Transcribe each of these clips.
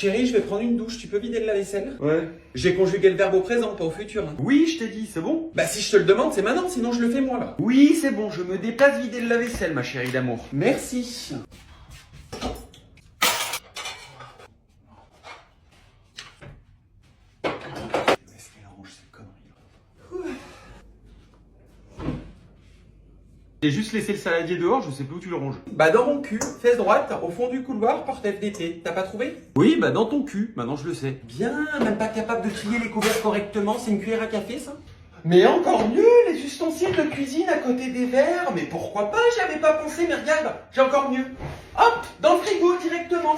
Chérie, je vais prendre une douche, tu peux vider le lave-vaisselle? Ouais. J'ai conjugué le verbe au présent, pas au futur. Hein. Oui, je t'ai dit, c'est bon? Bah si je te le demande, c'est maintenant, sinon je le fais moi là. Oui, c'est bon, je me déplace vider le lave-vaisselle, ma chérie d'amour. Merci. Est-ce qu'elle arrange cette connerie? J'ai juste laissé le saladier dehors, je sais plus où tu le ranges. Bah dans mon cul, fesse droite, au fond du couloir, porte FDT. T'as pas trouvé? Oui, bah dans ton cul, maintenant je le sais. Bien, même pas capable de trier les couverts correctement, c'est une cuillère à café ça? Mais encore mieux, les ustensiles de cuisine à côté des verres. Mais pourquoi pas, j'y avais pas pensé, mais regarde, j'ai encore mieux. Hop, dans le frigo directement.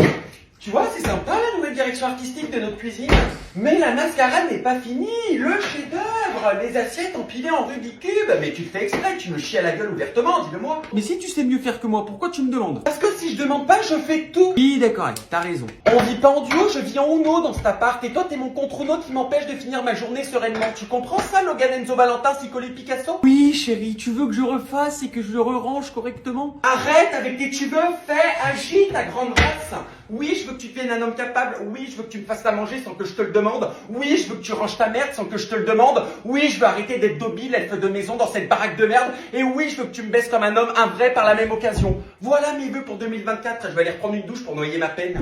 Tu vois, c'est sympa la nouvelle direction artistique de notre cuisine. Mais la mascarade n'est pas finie, le chef-d'œuvre, les assiettes empilées en Rubik's Cube. Mais tu le fais exprès, tu me chies à la gueule ouvertement, dis-le-moi. Mais si tu sais mieux faire que moi, pourquoi tu me demandes? Parce que si je demande pas, je fais tout. Oui, d'accord, t'as raison. On vit pas en duo, je vis en uno dans cet appart. Et toi, t'es mon contre-uno qui m'empêche de finir ma journée sereinement. Tu comprends ça, Logan Enzo Valentin, Sicoli Picasso? Oui, chérie, tu veux que je refasse et que je le re-range correctement? Arrête avec tes tu veux, fais, agis ta grande race. Oui, je veux que tu deviennes un homme capable. Oui, je veux que tu me fasses à manger sans que je te le demande. Oui, je veux que tu ranges ta merde sans que je te le demande. Oui, je veux arrêter d'être Dobby, l'elfe de maison dans cette baraque de merde. Et oui, je veux que tu me baisses comme un homme, un vrai par la même occasion. Voilà mes vœux pour 2024. Je vais aller reprendre une douche pour noyer ma peine.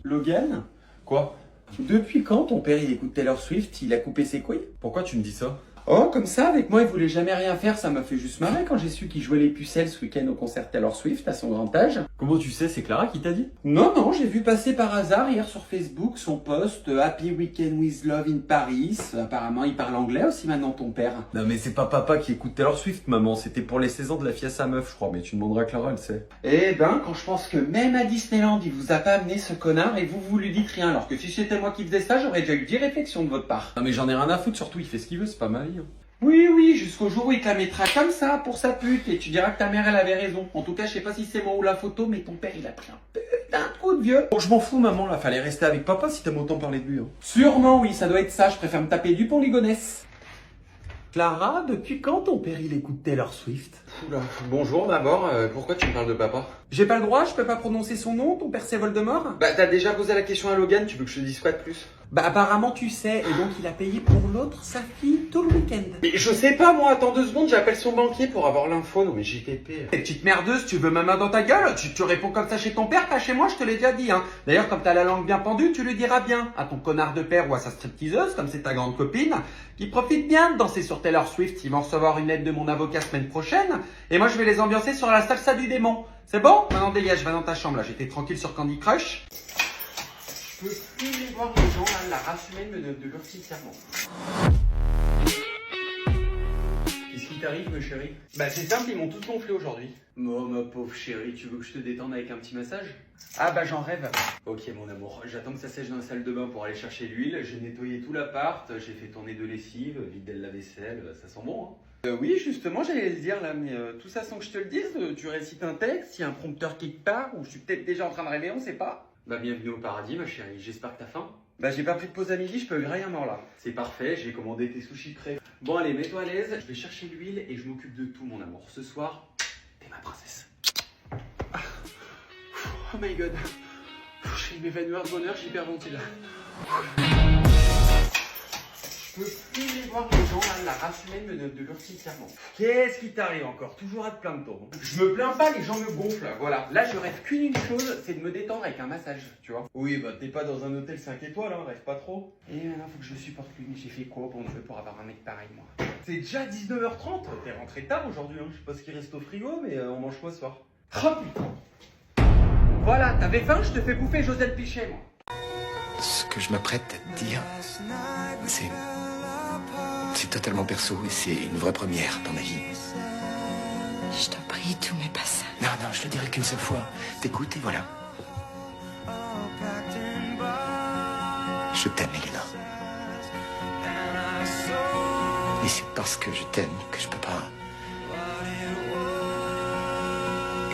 Logan? Quoi? Depuis quand ton père il écoute Taylor Swift, il a coupé ses couilles? Pourquoi tu me dis ça? Oh, comme ça, avec moi, il voulait jamais rien faire, ça m'a fait juste marrer quand j'ai su qu'il jouait les pucelles ce week-end au concert Taylor Swift à son grand âge. Comment tu sais, c'est Clara qui t'a dit? Non, non, j'ai vu passer par hasard hier sur Facebook son post Happy Weekend with Love in Paris. Apparemment, il parle anglais aussi maintenant, ton père. Non mais c'est pas papa qui écoute Taylor Swift, maman. C'était pour les 16 ans de la fille à sa meuf, je crois. Mais tu demanderas à Clara, elle sait. Eh ben, quand je pense que même à Disneyland, il vous a pas amené ce connard et vous lui dites rien. Alors que si c'était moi qui faisais ça, j'aurais déjà eu 10 réflexions de votre part. Non mais j'en ai rien à foutre, surtout il fait ce qu'il veut, c'est pas ma vie. Hein. Oui, oui, jusqu'au jour où il te la mettra comme ça pour sa pute et tu diras que ta mère elle avait raison. En tout cas, je sais pas si c'est moi ou la photo, mais ton père il a pris un putain de coup de vieux. Bon, je m'en fous maman, là, fallait rester avec papa si t'aimes autant parler de lui. Hein. Sûrement, oui, ça doit être ça, je préfère me taper du pont Ligonesse. Clara, depuis quand ton père il écoute Taylor Swift? Oula, bonjour d'abord, pourquoi tu me parles de papa? J'ai pas le droit, je peux pas prononcer son nom, ton père c'est Voldemort? Bah t'as déjà posé la question à Logan, tu veux que je te dise quoi de plus? Bah apparemment tu sais, et donc il a payé pour l'autre sa fille tout le week-end. Mais je sais pas moi, attends 2 secondes, j'appelle son banquier pour avoir l'info, non mais JTP. T'es petite merdeuse, tu veux ma main dans ta gueule? Tu réponds comme ça chez ton père, pas chez moi, je te l'ai déjà dit, hein. D'ailleurs, comme t'as la langue bien pendue, tu le diras bien à ton connard de père ou à sa stripteaseuse, comme c'est ta grande copine, qui profite bien de danser sur Taylor Swift. Ils vont recevoir une aide de mon avocat semaine prochaine, et moi je vais les ambiancer sur la salsa du démon. C'est bon? Maintenant dégage, va dans ta chambre là, j'étais tranquille sur Candy Crush. Je peux plus les voir les gens là, la race humaine me donne de l'urticairement. Qu'est-ce qui t'arrive, ma chérie? Bah c'est simple, ils m'ont tous gonflé aujourd'hui. Oh ma pauvre chérie, tu veux que je te détende avec un petit massage? Ah bah j'en rêve. Ok mon amour, j'attends que ça sèche dans la salle de bain pour aller chercher l'huile. J'ai nettoyé tout l'appart, j'ai fait tourner de lessive, vider le lave-vaisselle, ça sent bon hein? Oui, justement, j'allais le dire là, mais tout ça sans que je te le dise, tu récites un texte, il y a un prompteur quelque part, ou je suis peut-être déjà en train de rêver, on sait pas. Bah bienvenue au paradis ma chérie, j'espère que t'as faim. Bah j'ai pas pris de pause à midi, je peux grailler un mort là. C'est parfait, j'ai commandé tes sushis prêts. Bon allez, mets-toi à l'aise, je vais chercher l'huile et je m'occupe de tout mon amour. Ce soir, t'es ma princesse. Oh my god. Je vais m'évanouir de bonheur, j'hyperventile. Je peux plus les voir les gens là, la race humaine me donne de l'urticairement. Qu'est-ce qui t'arrive encore? Toujours à te plaindre toi. Je me plains pas, les gens me gonflent, voilà. Là je rêve qu'une chose, c'est de me détendre avec un massage, tu vois. Oui, bah t'es pas dans un hôtel 5 étoiles, hein, rêve pas trop. Et maintenant faut que je supporte lui, mais j'ai fait quoi bon Dieu pour avoir un mec pareil moi? C'est déjà 19h30, t'es rentré tard aujourd'hui, hein. Je sais pas ce qui reste au frigo, mais on mange quoi ce soir? Oh putain. Voilà, t'avais faim, je te fais bouffer Joselle Pichet moi. Ce que je m'apprête à te dire, c'est totalement perso et c'est une vraie première dans ma vie. Je t'en prie, tout mais pas ça. Non, non, je le dirai qu'une seule fois. T'écoutes et voilà. Je t'aime, Elena. Et c'est parce que je t'aime que je peux pas...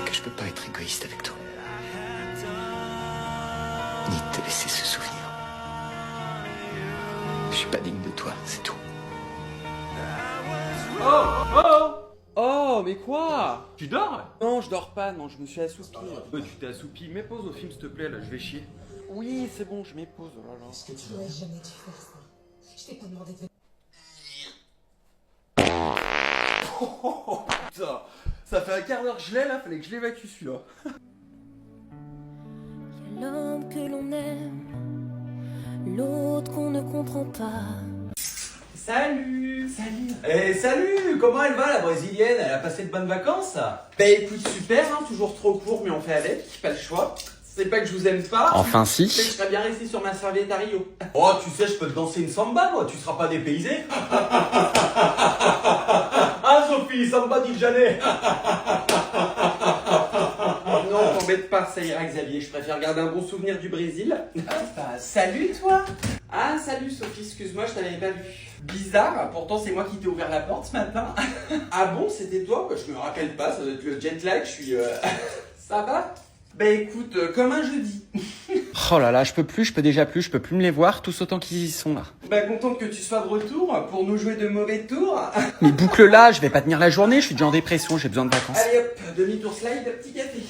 que je peux pas être égoïste avec toi. Ni te laisser ce souvenir. Je suis pas digne de toi, c'est tout. Oh, oh, oh, mais quoi? Tu dors? Non, je dors pas, non, je me suis assoupi. Tu t'es assoupi, mets pause au film s'il te plaît, là, je vais chier. Oui, c'est bon, je mets pause, oh là là. Tu n'aurais jamais dû faire ça. Je t'ai pas demandé de venir. Oh, putain, ça fait un quart d'heure que je l'ai là, fallait que je l'évacue celui-là. Il y a l'homme que l'on aime, l'autre qu'on ne comprend pas. Salut. Salut. Comment elle va la brésilienne? Elle a passé de bonnes vacances? Bah écoute, super, hein, toujours trop court mais on fait avec, pas le choix. C'est pas que je vous aime pas. Enfin C'est que si. je serais bien resté sur ma serviette à Rio. Oh, tu sais, je peux te danser une samba, moi, tu seras pas dépaysé. Ah Sophie, samba dit jamais. Non, t'embête pas, ça ira Xavier, je préfère garder un bon souvenir du Brésil. Salut toi. Ah salut Sophie, excuse-moi, je t'avais pas vu. Bizarre, pourtant c'est moi qui t'ai ouvert la porte ce matin. Ah bon, c'était toi? Je me rappelle pas, ça doit être le jet lag, je suis... Ça va? Bah écoute, comme un jeudi. Oh là là, je peux plus me les voir, tous autant qu'ils y sont là. Bah contente que tu sois de retour pour nous jouer de mauvais tours. Mais boucle là, je vais pas tenir la journée, je suis déjà en dépression, j'ai besoin de vacances. Allez hop, demi-tour slide, petit café.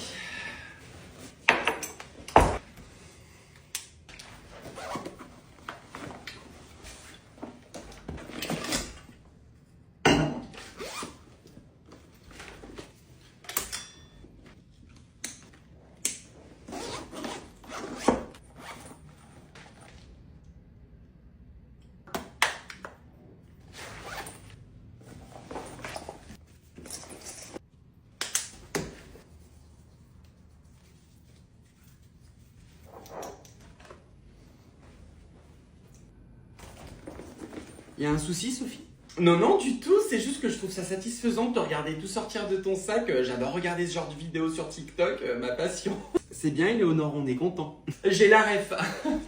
Y a un souci, Sophie? Non, non, du tout, c'est juste que je trouve ça satisfaisant de te regarder tout sortir de ton sac. J'adore regarder ce genre de vidéos sur TikTok, ma passion. C'est bien, Éléonore, on est content. J'ai la ref.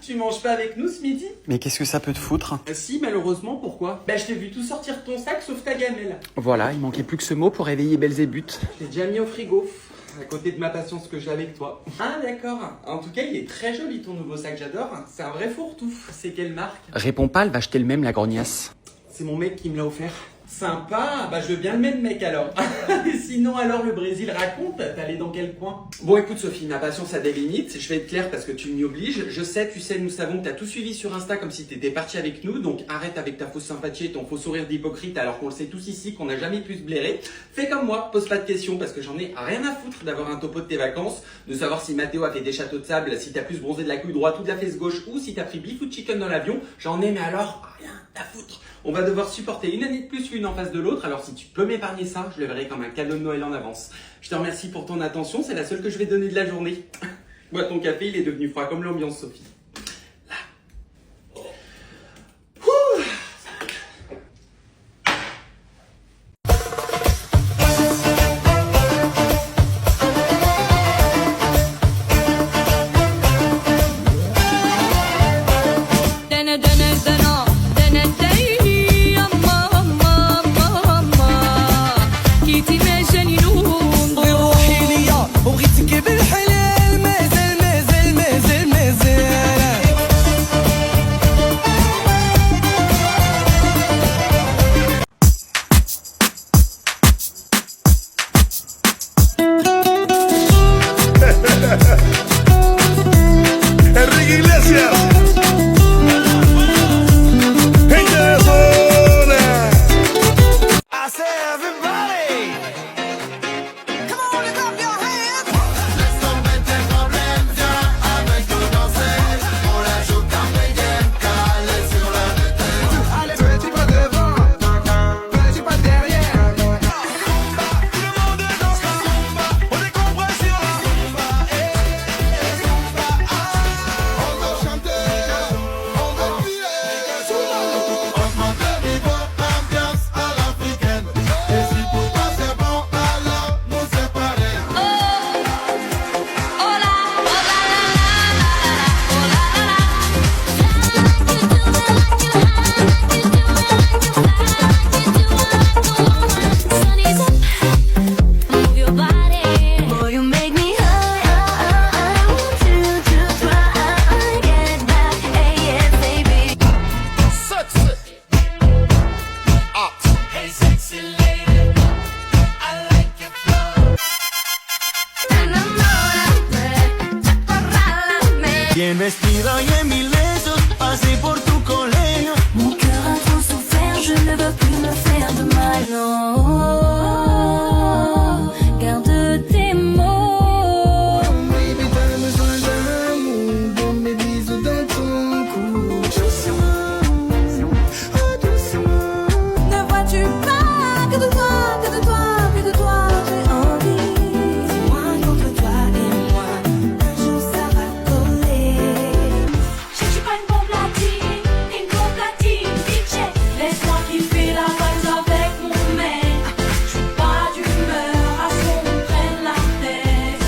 Tu manges pas avec nous ce midi? Mais qu'est-ce que ça peut te foutre? Si, malheureusement, pourquoi? Bah, je t'ai vu tout sortir de ton sac sauf ta gamelle. Voilà, il manquait plus que ce mot pour réveiller Belzébuth. Je l'ai déjà mis au frigo, à côté de ma patience que j'ai avec toi. Ah, d'accord. En tout cas, il est très joli ton nouveau sac, j'adore. C'est un vrai fourre-tout. C'est quelle marque? Réponds pas, elle va acheter le même, la grognasse. C'est mon mec qui me l'a offert. Sympa, bah je veux bien le même mec alors. Sinon alors le Brésil raconte, t'allais dans quel coin? Bon écoute Sophie, ma patience a des limites, je vais être clair parce que tu m'y obliges. Je sais, tu sais, nous savons que t'as tout suivi sur Insta comme si t'étais parti avec nous, donc arrête avec ta fausse sympathie et ton faux sourire d'hypocrite alors qu'on le sait tous ici qu'on n'a jamais pu se blairer. Fais comme moi, pose pas de questions parce que j'en ai rien à foutre d'avoir un topo de tes vacances, de savoir si Mathéo a fait des châteaux de sable, si t'as plus bronzé de la couille droite ou de la fesse gauche ou si t'as pris beef ou chicken dans l'avion, j'en ai mais alors rien à foutre. On va devoir supporter une année de plus l'une en face de l'autre, alors si tu peux m'épargner ça, je le verrai comme un cadeau de Noël en avance. Je te remercie pour ton attention, c'est la seule que je vais donner de la journée. Bois ton café, il est devenu froid comme l'ambiance, Sophie. Là. Ouh. بروحي ليا وبغيتك بالحلال مازال Bien vestido y en mis besos pasé por tu colegio. Mon cœur a trop souffert, je ne veux plus me faire de mal. Non, garde tes mots. Baby, t'as besoin d'amour, bon mes bisous dans ton cou. Doucement, oh doucement. Ne vois-tu pas que de toi, que de toi, que de toi j'ai envie. Dis-moi contre toi et moi, un jour ça va coller. Je suis pas une bombe latine, DJ. Laisse-moi kiffer la vibe avec mon mec. Je suis pas d'humeur à ce qu'on me prenne la tête.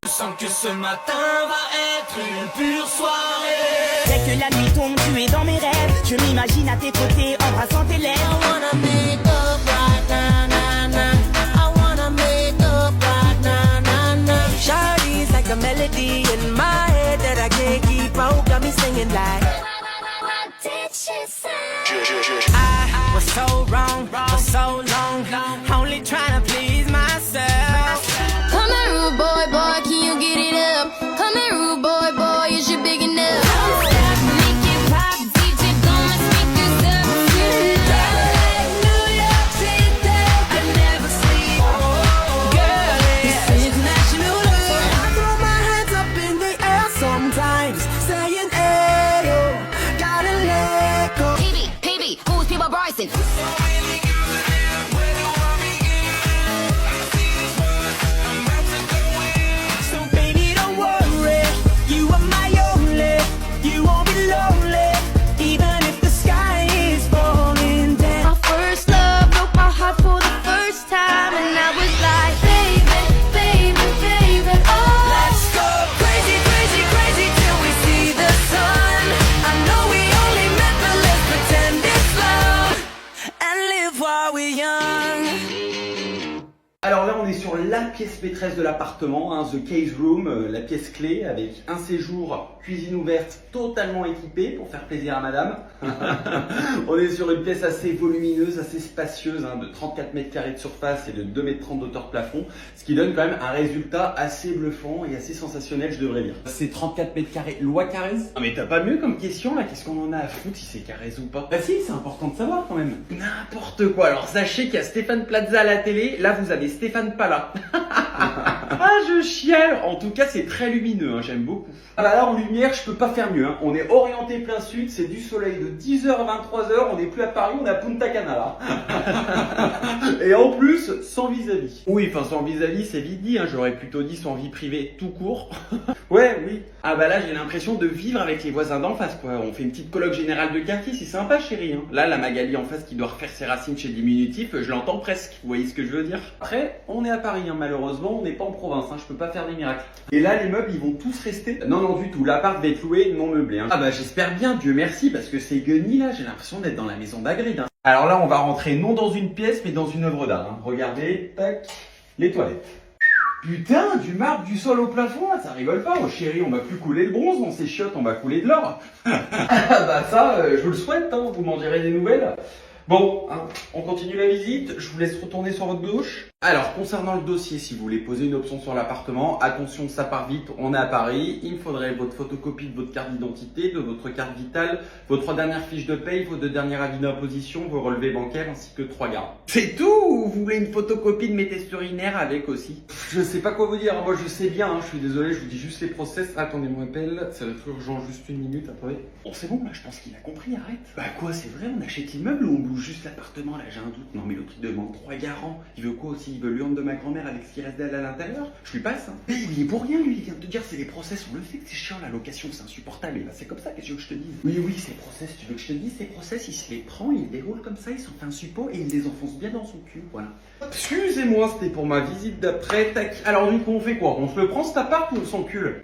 Je sens que ce matin va être une pure soirée. Dès que la nuit tombe, tu es dans mes rêves. Je m'imagine à tes côtés, embrassant tes lèvres. I wanna make up right now, nah, nah. I wanna make up right now, nah, nah. Shawty's like a melody in my head that I can't keep out. Got me singing like What did she say? I was so wrong for so long. Only trying to please myself. Come here, rude boy, boy, can you get it up? Come here, rude boy, boy, is you big enough? Make it pop, DJ, blow my speakers up. New York City, I never sleep. Girl, it's international love. I throw my hands up in the air sometimes, saying, hey, oh, gotta let go. PB, who's People Bryson? So baby, don't worry, you are my only. You won't be lonely, even if the sky is falling down. My first love broke my heart for the first time, and I was like, baby, baby, baby, oh. Let's go crazy, crazy, crazy till we see the sun. I know we only met, but let's pretend it's love and live while we're young. Alors là, on est sur la pièce maîtresse de l'appartement, hein, The Case Room, la pièce clé, avec un séjour, cuisine ouverte, totalement équipée pour faire plaisir à madame. On est sur une pièce assez volumineuse, assez spacieuse, hein, de 34 mètres carrés de surface et de 2 mètres 30 d'auteur de plafond, ce qui donne quand même un résultat assez bluffant et assez sensationnel, je devrais dire. C'est 34 mètres carrés, loi Carrez? Ah mais t'as pas mieux comme question là, qu'est-ce qu'on en a à foutre si c'est Carrez ou pas? Bah si, c'est important de savoir quand même. N'importe quoi, alors sachez qu'il y a Stéphane Plaza à la télé, là vous avez Stéphane Pala. Ah, je chiale. En tout cas, c'est très lumineux, hein, j'aime beaucoup. Ah bah là, en lumière, je peux pas faire mieux, hein. On est orienté plein sud, c'est du soleil de 10h à 23h, on n'est plus à Paris, on est à Punta Cana là. Et en plus, sans vis-à-vis. Oui, enfin sans vis-à-vis, c'est vite dit, hein. J'aurais plutôt dit sans vie privée tout court. Ouais, oui. Ah bah là, j'ai l'impression de vivre avec les voisins d'en face, quoi. On fait une petite colloque générale de quartier, c'est sympa, chérie, hein. Là, la Magali en face qui doit refaire ses racines chez Diminutif, je l'entends presque. Vous voyez ce que je veux dire? Après, on est à Paris, hein, malheureusement, on n'est pas en province, hein. Je peux pas faire des miracles. Et là, les meubles, ils vont tous rester? Non, non, du tout. L'appart va être loué, non meublé, hein. Ah bah j'espère bien, Dieu merci, parce que c'est guenilles là, j'ai l'impression d'être dans la maison d'Hagrid, hein. Alors là, on va rentrer non dans une pièce, mais dans une œuvre d'art, hein. Regardez, tac, les toilettes. Putain, du marbre du sol au plafond, là, ça rigole pas. Oh chérie, on va plus couler le bronze dans ces chiottes, on va couler de l'or. Bah ça, je vous le souhaite, hein, vous m'en direz des nouvelles. Bon, hein, on continue la visite, je vous laisse retourner sur votre gauche. Alors, concernant le dossier, si vous voulez poser une option sur l'appartement, attention, ça part vite, on est à Paris, il me faudrait votre photocopie de votre carte d'identité, de votre carte vitale, vos 3 dernières fiches de paye, vos 2 derniers avis d'imposition, vos relevés bancaires ainsi que 3 garants. C'est tout ou vous voulez une photocopie de mes tests urinaires avec aussi? Je sais pas quoi vous dire, moi je sais bien, hein, je suis désolé, je vous dis juste les process. Attendez, mon appel, ça va être urgent, juste une minute, attendez. Bon, c'est bon, là, je pense qu'il a compris, arrête. Bah quoi, c'est vrai, on achète l'immeuble ou on bouge juste l'appartement, là, j'ai un doute. Non mais l'autre il demande 3 garants, il veut quoi aussi? Il veut l'urne de ma grand-mère avec ce qui reste d'elle à l'intérieur? Je lui passe, hein. Mais il est pour rien, lui, il vient de te dire c'est les process, on le fait que c'est chiant, la location, c'est insupportable. Et bah c'est comme ça, qu'est-ce que je te dise? Oui, oui, ces process, tu veux que je te dise, ces process, il se les prend, il déroule comme ça, il s'en fait un suppôt et il les enfonce bien dans son cul, voilà. Excusez-moi, c'était pour ma visite d'après, tac. Alors du coup, on fait quoi? On se le prend cet appart ou on s'encule?